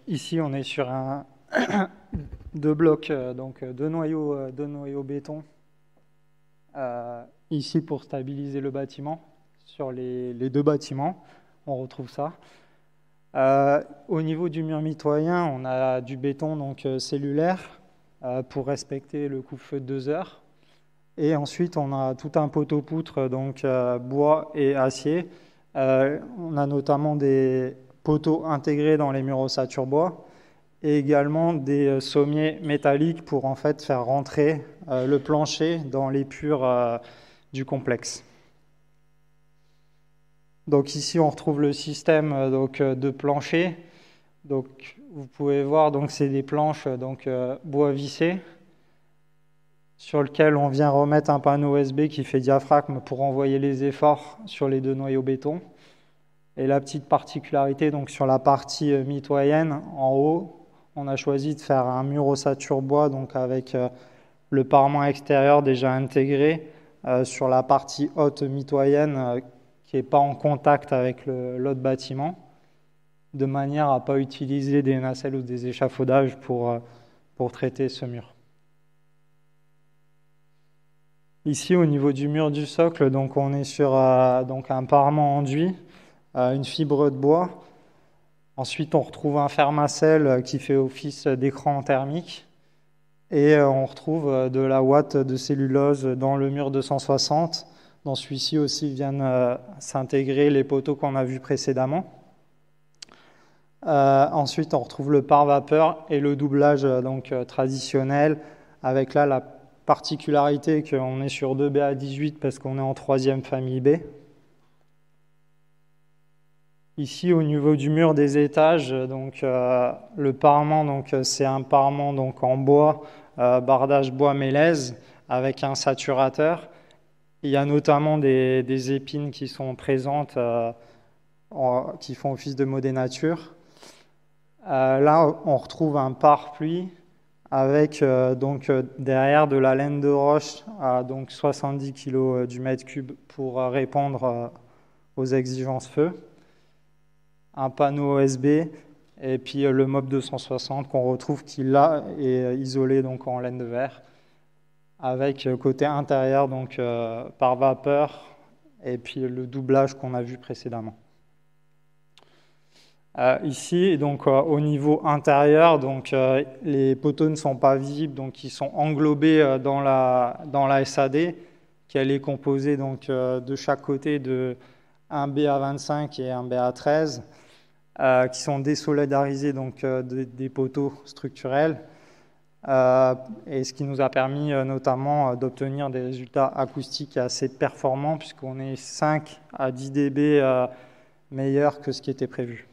ici, on est sur deux blocs, deux noyaux béton, ici pour stabiliser le bâtiment. Sur les deux bâtiments, on retrouve ça. Au niveau du mur mitoyen, on a du béton cellulaire pour respecter le couvre-feu de 2 heures. Et ensuite, on a tout un poteau-poutre, bois et acier. On a notamment des poteaux intégrés dans les murs ossature bois et également des sommiers métalliques pour en fait faire rentrer le plancher dans l'épure du complexe. Donc ici, on retrouve le système de plancher. Donc vous pouvez voir, c'est des planches bois vissé sur lequel on vient remettre un panneau USB qui fait diaphragme pour envoyer les efforts sur les deux noyaux béton. Et la petite particularité, sur la partie mitoyenne, en haut, on a choisi de faire un mur ossature bois, avec le parement extérieur déjà intégré sur la partie haute mitoyenne qui n'est pas en contact avec l'autre bâtiment, de manière à ne pas utiliser des nacelles ou des échafaudages pour traiter ce mur. Ici, au niveau du mur du socle, on est sur un parement enduit, une fibre de bois. Ensuite, on retrouve un fermacelle qui fait office d'écran thermique. Et on retrouve de la ouate de cellulose dans le mur 260. Dans celui-ci aussi viennent s'intégrer les poteaux qu'on a vus précédemment. Ensuite, on retrouve le pare-vapeur et le doublage traditionnel, avec là la particularité qu'on est sur 2 BA18 parce qu'on est en 3e famille B. Ici, au niveau du mur des étages, le parement, c'est un parement en bois, bardage bois mélèze avec un saturateur. Il y a notamment des épines qui sont présentes, qui font office de modénature. Là, on retrouve un pare-pluie avec derrière de la laine de roche à 70 kg du mètre cube pour répondre aux exigences feu. Un panneau OSB et puis le MOB 260 qu'on retrouve qui là est isolé en laine de verre avec côté intérieur par vapeur et puis le doublage qu'on a vu précédemment. Ici au niveau intérieur les poteaux ne sont pas visibles, ils sont englobés dans la SAD qui elle est composée de chaque côté de un BA25 et un BA13 qui sont désolidarisés des poteaux structurels et ce qui nous a permis notamment d'obtenir des résultats acoustiques assez performants puisqu'on est 5 à 10 dB meilleur que ce qui était prévu.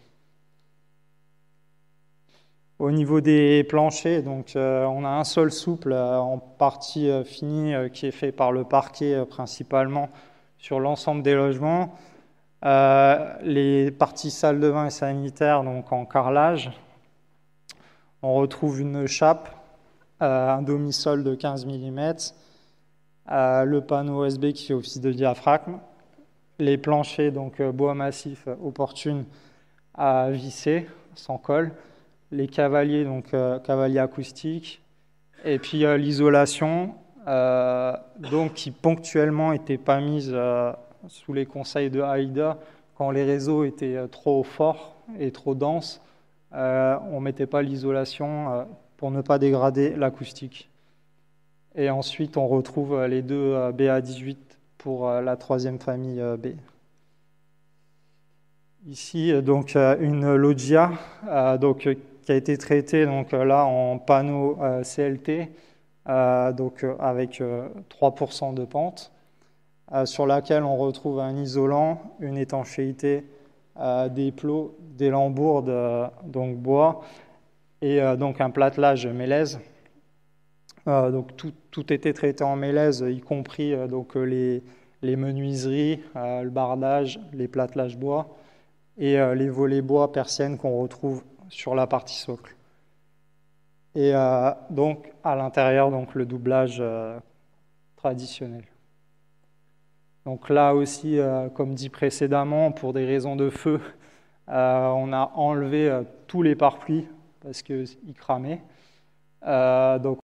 Au niveau des planchers, on a un sol souple en partie fini qui est fait par le parquet principalement sur l'ensemble des logements. Les parties salle de bain et sanitaire en carrelage. On retrouve une chape, un demi-sol de 15 mm, le panneau OSB qui fait office de diaphragme, les planchers bois massif opportune à visser sans colle, les cavaliers cavaliers acoustiques et puis l'isolation qui ponctuellement n'était pas mise sous les conseils de AIDA, quand les réseaux étaient trop forts et trop denses, on ne mettait pas l'isolation pour ne pas dégrader l'acoustique. Et ensuite, on retrouve les deux BA18 pour la 3e famille B. Ici, une loggia qui a été traitée là en panneau CLT, avec 3% de pente. Sur laquelle on retrouve un isolant, une étanchéité, des plots, des lambourdes bois et un platelage mélèze. Tout était traité en mélèze, y compris les menuiseries, le bardage, les platelages bois et les volets bois persiennes qu'on retrouve sur la partie socle. Et à l'intérieur le doublage traditionnel. Donc là aussi, comme dit précédemment, pour des raisons de feu, on a enlevé tous les pare-pluies parce qu'il cramait. Donc